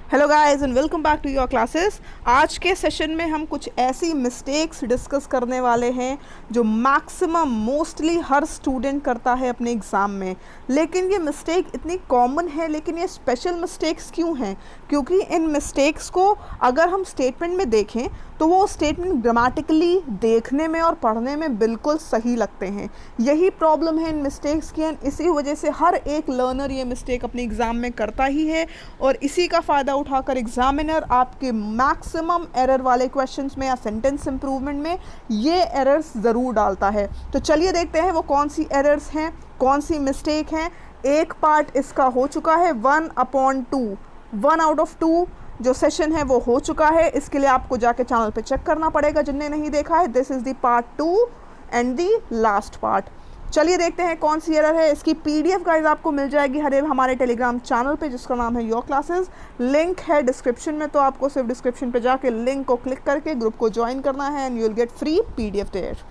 Hello guys and welcome back to your classes. आज के session में हम कुछ ऐसी मिस्टेक्स डिस्कस करने वाले हैं जो मैक्सिमम मोस्टली हर स्टूडेंट करता है अपने एग्ज़ाम में। लेकिन ये मिस्टेक इतनी कॉमन है, लेकिन ये स्पेशल मिस्टेक्स क्यों हैं? क्योंकि इन मिस्टेक्स को अगर हम स्टेटमेंट में देखें तो वो स्टेटमेंट ग्रामेटिकली देखने में और पढ़ने में बिल्कुल सही लगते हैं। यही प्रॉब्लम है इन मिस्टेक्स की, एंड इसी वजह से हर एक लर्नर ये मिस्टेक अपने एग्ज़ाम में करता ही है और इसी का फ़ायदा उठाकर एग्जामिनर आपके मैक्सिमम एरर वाले क्वेश्चंस में या सेंटेंस इंप्रूवमेंट में ये एरर्स ज़रूर डालता है। तो चलिए देखते हैं वो कौन सी एरर्स हैं, कौन सी मिस्टेक हैं। एक पार्ट इसका हो चुका है 1/2, 1 आउट ऑफ 2 जो सेशन है वो हो चुका है। इसके लिए आपको जाके चैनल पे चेक करना पड़ेगा जिनने नहीं देखा है। This is the part 2 and the last part. चलिए देखते हैं कौन सी एरर है। इसकी पीडीएफ गाइस आपको मिल जाएगी हमारे टेलीग्राम चैनल पे जिसका नाम है योर क्लासेस। लिंक है डिस्क्रिप्शन में, तो आपको सिर्फ डिस्क्रिप्शन पे जाके लिंक को क्लिक करके ग्रुप को ज्वाइन करना है and you will get free PDF there.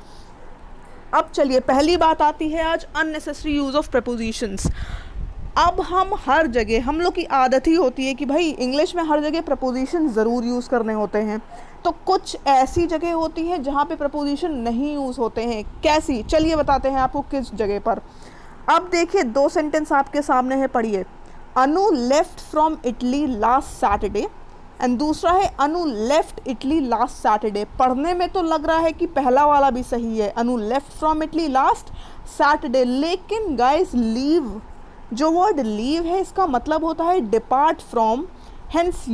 अब चलिए पहली बात आती है आज अननेसेसरी यूज़ ऑफ प्रपोजिशंस। अब हम हर जगह, हम लोग की आदत ही होती है कि भाई इंग्लिश में हर जगह प्रपोजिशन ज़रूर यूज़ करने होते हैं। तो कुछ ऐसी जगह होती हैं जहाँ पे प्रपोजिशन नहीं यूज़ होते हैं। कैसी? चलिए बताते हैं आपको किस जगह पर। अब देखिए 2 सेंटेंस आपके सामने है, पढ़िए। Anu left from Italy last Saturday and दूसरा है Anu left Italy last Saturday. पढ़ने में तो लग रहा है कि पहला वाला भी सही है, Anu left from Italy last Saturday, लेकिन गाइस लीव, जो वर्ड लीव है इसका मतलब होता है depart from. Hence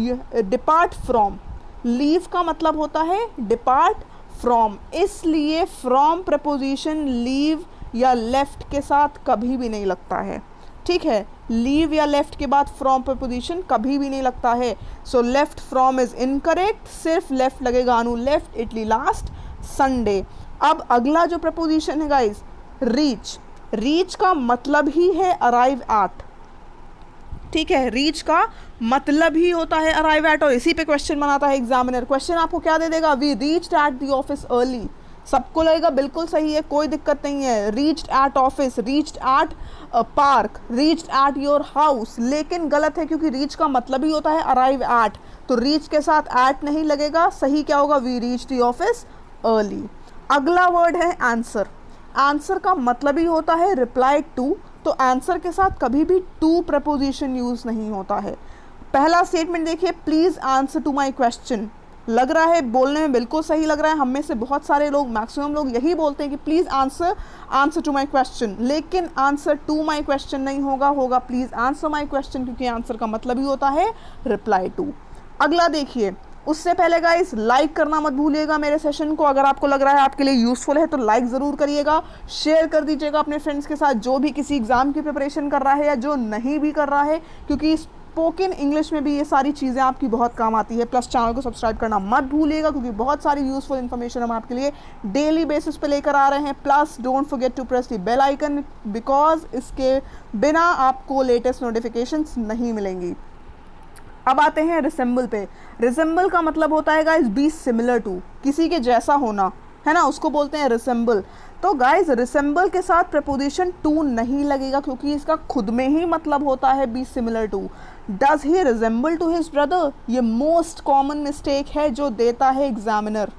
depart from, leave का मतलब होता है डिपार्ट फ्रॉम, इसलिए फ्रॉम प्रपोजिशन लीव या लेफ्ट के साथ कभी भी नहीं लगता है। ठीक है, लीव या लेफ्ट के बाद फ्रॉम प्रपोजिशन कभी भी नहीं लगता है। So left from is incorrect, सिर्फ लेफ्ट लगेगा। अनु लेफ्ट इटली लास्ट संडे। अब अगला जो प्रपोजिशन है गाइस, रीच। रीच का मतलब ही है अराइव एट। ठीक है, रीच का मतलब ही होता है अराइव एट, और इसी पे क्वेश्चन बनाता है एग्जामिनर। क्वेश्चन आपको क्या दे देगा? We reached at the office early. सबको लगेगा बिल्कुल सही है, कोई दिक्कत नहीं है। Reached at office, reached at park, reached at your house, लेकिन गलत है क्योंकि रीच का मतलब ही होता है अराइव एट, तो रीच के साथ एट नहीं लगेगा। सही क्या होगा? We reached the office early. अगला वर्ड है आंसर। आंसर का मतलब ही होता है रिप्लाई टू, तो आंसर के साथ कभी भी टू प्रपोजिशन यूज़ नहीं होता है। पहला स्टेटमेंट देखिए, please answer to my question. लग रहा है बोलने में बिल्कुल सही लग रहा है, हम में से बहुत सारे लोग, मैक्सिमम लोग यही बोलते हैं कि please answer to my question, लेकिन आंसर टू माय क्वेश्चन नहीं होगा, होगा प्लीज़ आंसर माय क्वेश्चन, क्योंकि आंसर का मतलब ही होता है रिप्लाई टू। अगला देखिए, उससे पहले गाइस लाइक करना मत भूलिएगा मेरे सेशन को। अगर आपको लग रहा है आपके लिए यूज़फुल है तो लाइक ज़रूर करिएगा, शेयर कर दीजिएगा अपने फ्रेंड्स के साथ जो भी किसी एग्ज़ाम की प्रिपरेशन कर रहा है या जो नहीं भी कर रहा है, क्योंकि स्पोकन इंग्लिश में भी ये सारी चीज़ें आपकी बहुत काम आती है। प्लस चैनल को सब्सक्राइब करना मत भूलिएगा क्योंकि बहुत सारी यूज़फुल इन्फॉर्मेशन हम आपके लिए डेली बेसिस पे लेकर आ रहे हैं। Plus don't forget to press the bell icon, because इसके बिना आपको लेटेस्ट नोटिफिकेशंस नहीं मिलेंगी। अब आते हैं रिसेंबल पे। रिसेंबल का मतलब होता है गाइज बी सिमिलर टू, किसी के जैसा होना, है ना, उसको बोलते हैं रिसेंबल। तो गाइज रिसेंबल के साथ प्रपोजिशन टू नहीं लगेगा क्योंकि इसका खुद में ही मतलब होता है be similar to. Does he resemble to his brother, ये मोस्ट कॉमन मिस्टेक है जो देता है examiner.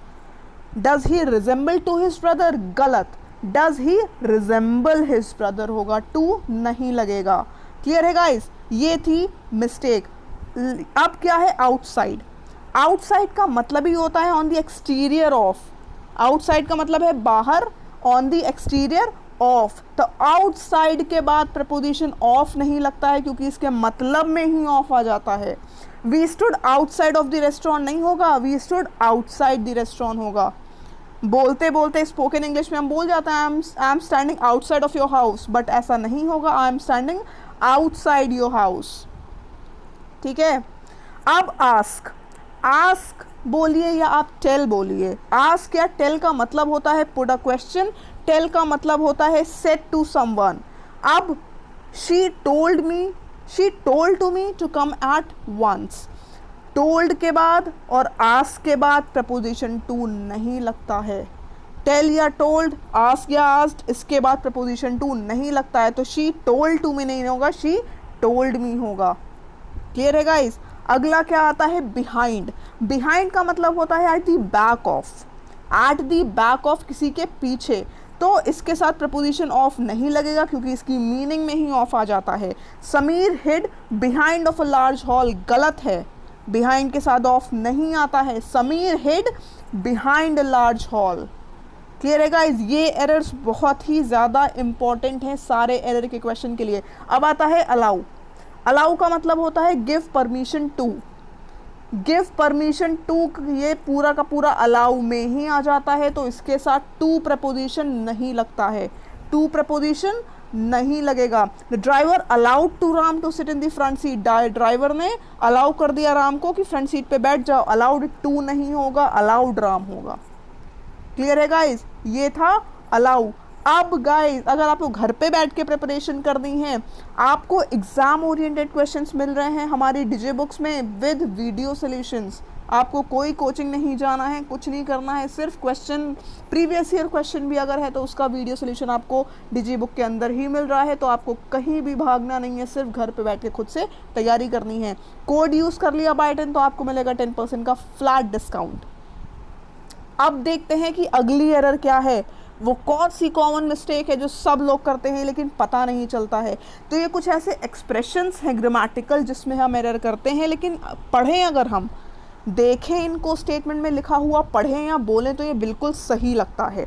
Does he resemble to his brother, गलत। Does he resemble his brother होगा, टू नहीं लगेगा। क्लियर है गाइज? ये थी मिस्टेक। अब क्या है आउटसाइड। आउटसाइड का मतलब ही होता है on the exterior of. Outside का मतलब है बाहर, ऑन द एक्सटीरियर ऑफ। तो आउटसाइड के बाद प्रपोजिशन ऑफ नहीं लगता है क्योंकि इसके मतलब में ही ऑफ आ जाता है। We stood outside of the restaurant नहीं होगा, we stood outside the restaurant होगा। बोलते बोलते स्पोकन इंग्लिश में हम बोल जाते हैं I am standing outside of your house, but ऐसा नहीं होगा, I am standing outside your house. ठीक है, अब आस्क। आस्क बोलिए या आप टेल बोलिए। आस्क या टेल का मतलब होता है पुट अ क्वेश्चन, टेल का मतलब होता है सेट टू समवन। अब she told to me to come at once. Told के बाद और आस्क के बाद प्रपोजिशन टू नहीं लगता है। टेल या टोल्ड, आस्क या आस्क्ड, इसके बाद प्रपोजिशन टू नहीं लगता है। तो शी टोल्ड टू मी नहीं होगा, शी टोल्ड मी होगा। क्लियर है गाइस? अगला क्या आता है, बिहाइंड। बिहाइंड का मतलब होता है at the back of, at the back of, किसी के पीछे। तो इसके साथ प्रपोजिशन ऑफ नहीं लगेगा क्योंकि इसकी मीनिंग में ही ऑफ आ जाता है। Sameer hid behind of a large hall, गलत है, बिहाइंड के साथ ऑफ नहीं आता है। Sameer hid behind a large hall. Clear है गाइज, ये एरर्स बहुत ही ज़्यादा इंपॉर्टेंट हैं सारे एरर के क्वेश्चन के लिए। अब आता है अलाउ। अलाउ का मतलब होता है give permission to, give permission to, ये पूरा का पूरा अलाउ में ही आ जाता है, तो इसके साथ टू प्रपोजिशन नहीं लगता है, टू प्रपोजिशन नहीं लगेगा। The driver allowed to Ram to sit in the front seat, driver ने अलाउ कर दिया राम को कि फ्रंट सीट पे बैठ जाओ, अलाउड टू नहीं होगा, अलाउड राम होगा। क्लियर है गाइज, ये था अलाउ। अब गाइज अगर आपको घर पे बैठ के प्रिपरेशन करनी है, आपको एग्जाम ओरिएंटेड क्वेश्चंस मिल रहे हैं हमारी डीजे बुक्स में विद वीडियो सॉल्यूशंस। आपको कोई कोचिंग नहीं जाना है, कुछ नहीं करना है, सिर्फ क्वेश्चन, प्रीवियस ईयर क्वेश्चन भी अगर है तो उसका वीडियो सॉल्यूशन आपको डीजे बुक के अंदर ही मिल रहा है। तो आपको कहीं भी भागना नहीं है, सिर्फ घर पे बैठ के खुद से तैयारी करनी है। कोड यूज़ कर लिया बाय 10 तो आपको मिलेगा 10% का फ्लैट डिस्काउंट। अब देखते हैं कि अगली एरर क्या है, वो कौन सी कॉमन मिस्टेक है जो सब लोग करते हैं लेकिन पता नहीं चलता है। तो ये कुछ ऐसे एक्सप्रेशंस हैं ग्रामेटिकल जिसमें हम एरर करते हैं, लेकिन पढ़ें अगर हम, देखें इनको, स्टेटमेंट में लिखा हुआ पढ़ें या बोलें तो ये बिल्कुल सही लगता है।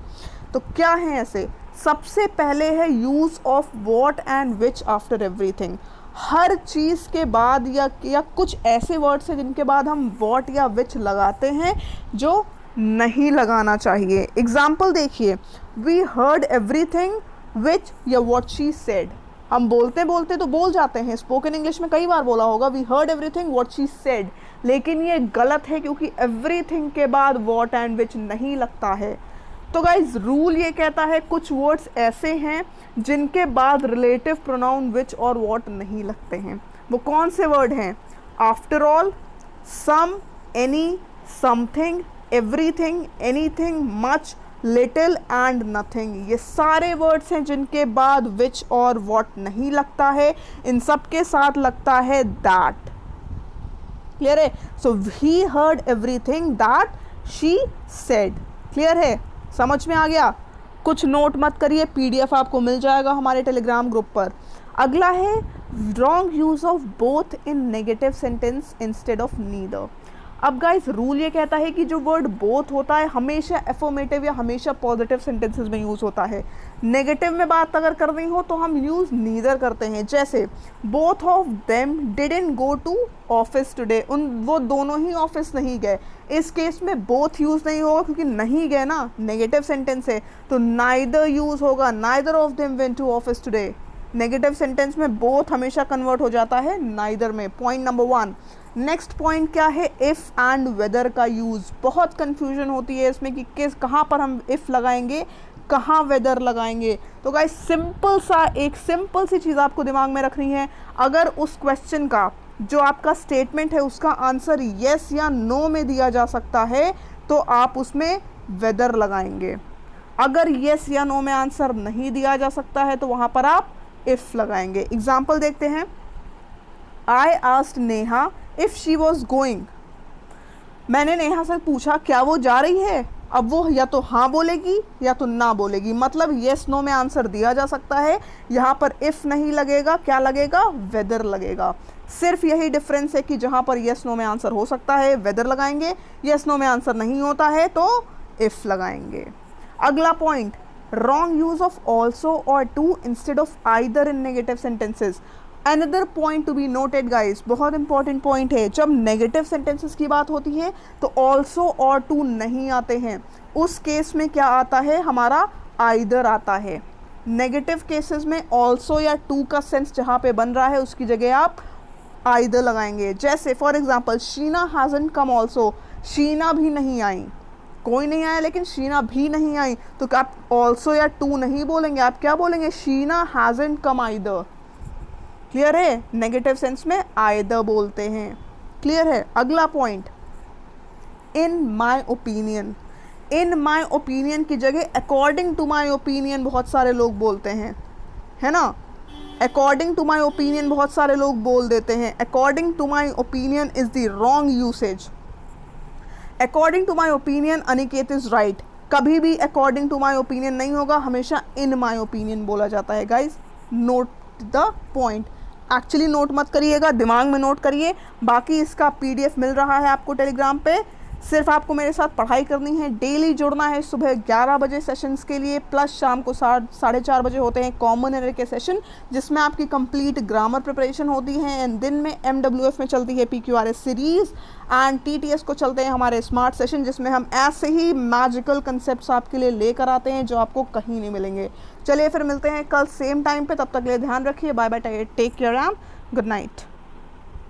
तो क्या है ऐसे, सबसे पहले है use of what and which after everything. हर चीज़ के बाद या कुछ ऐसे वर्ड्स हैं जिनके बाद हम वॉट या विच लगाते हैं जो नहीं लगाना चाहिए। एग्जाम्पल देखिए, वी हर्ड एवरीथिंग विच या वॉट शी सेड। हम बोलते बोलते तो बोल जाते हैं, स्पोकन इंग्लिश में कई बार बोला होगा we heard everything what she said, लेकिन ये गलत है क्योंकि एवरीथिंग के बाद वॉट एंड विच नहीं लगता है। तो गाइज रूल ये कहता है कुछ वर्ड्स ऐसे हैं जिनके बाद रिलेटिव प्रोनाउन विच और वॉट नहीं लगते हैं। वो कौन से वर्ड हैं, after all, some, any, something, everything, anything, much, little and nothing. ये सारे वर्ड्स हैं जिनके बाद विच और वॉट नहीं लगता है, इन सब के साथ लगता है दैट। क्लियर है, so he heard everything that she said. Clear है, समझ में आ गया। कुछ नोट मत करिए, पीडीएफ आपको मिल जाएगा हमारे टेलीग्राम ग्रुप पर। अगला है wrong use of both in negative sentence instead of neither. अब गाइस रूल ये कहता है कि जो वर्ड बोथ होता है हमेशा एफर्मेटिव या हमेशा पॉजिटिव सेंटेंसेस में यूज़ होता है। नेगेटिव में बात अगर करनी हो तो हम यूज़ नीदर करते हैं। जैसे both of them didn't go to office today, वो दोनों ही ऑफिस नहीं गए। इस केस में बोथ यूज़ नहीं होगा क्योंकि नहीं गए ना, नेगेटिव सेंटेंस है, तो नाइदर यूज़ होगा, neither of them went to office today. Negative sentence में बोथ हमेशा कन्वर्ट हो जाता है नाइदर में। Point number 1। नेक्स्ट पॉइंट क्या है, इफ़ एंड वेदर का यूज़। बहुत कन्फ्यूजन होती है इसमें कि कहाँ पर हम इफ़ लगाएंगे, कहाँ वेदर लगाएंगे। तो गाइस एक सिंपल सी चीज़ आपको दिमाग में रखनी है, अगर उस क्वेश्चन का जो आपका स्टेटमेंट है उसका आंसर येस या नो में दिया जा सकता है तो आप उसमें वेदर लगाएंगे। अगर येस या नो में आंसर नहीं दिया जा सकता है तो वहाँ पर आप इफ़ लगाएंगे। एग्जाम्पल देखते हैं, I asked Neha if she was going. मैंने नेहा से पूछा क्या वो जा रही है। अब वो या तो हाँ बोलेगी या तो ना बोलेगी, मतलब येस नो में आंसर दिया जा सकता है। यहाँ पर इफ़ नहीं लगेगा, क्या लगेगा, वेदर लगेगा। सिर्फ यही डिफरेंस है कि जहाँ पर येस नो में आंसर हो सकता है वेदर लगाएंगे, येस नो में आंसर नहीं होता है तो इफ़ लगाएंगे। अगला point, wrong use of also और too instead of either in negative sentences. Another point to be noted guys, बहुत इंपॉर्टेंट पॉइंट है। जब नेगेटिव सेंटेंसेस की बात होती है तो ऑल्सो और टू नहीं आते हैं, उस केस में क्या आता है, हमारा आइदर आता है। नेगेटिव केसेस में ऑल्सो या टू का सेंस जहाँ पे बन रहा है उसकी जगह आप आइदर लगाएंगे। जैसे for example, Sheena hasn't come also, Sheena भी नहीं आई, कोई नहीं आया लेकिन शीना भी नहीं आई, तो आप ऑल्सो या टू नहीं बोलेंगे, आप क्या बोलेंगे, शीना हैजंट कम आइदर। क्लियर है, नेगेटिव सेंस में आइदर बोलते हैं। क्लियर है। अगला point, in my opinion. In my opinion की जगह अकॉर्डिंग टू माई ओपिनियन बहुत सारे लोग बोलते हैं, है ना। अकॉर्डिंग टू माई ओपिनियन बहुत सारे लोग बोल देते हैं, according to my opinion is the wrong usage. According to my opinion Aniket is right, कभी भी अकॉर्डिंग टू माई ओपिनियन नहीं होगा, हमेशा इन माई ओपिनियन बोला जाता है। Guys note the point, actually note मत करिएगा, दिमाग में नोट करिए। बाकी इसका PDF मिल रहा है आपको टेलीग्राम पे, सिर्फ आपको मेरे साथ पढ़ाई करनी है, डेली जुड़ना है। सुबह 11 बजे सेशंस के लिए, प्लस शाम को 4:30 बजे होते हैं कॉमन एरर के सेशन, जिसमें आपकी कंप्लीट ग्रामर प्रिपरेशन होती है। एंड दिन में MWF में चलती है PQRS सीरीज़, एंड TTS को चलते हैं हमारे स्मार्ट सेशन, जिसमें हम ऐसे ही मैजिकल कंसेप्ट आपके लिए लेकर आते हैं जो आपको कहीं नहीं मिलेंगे। चलिए फिर मिलते हैं कल सेम टाइम पे, तब तक के लिए ध्यान रखिए, bye bye, take care and good night.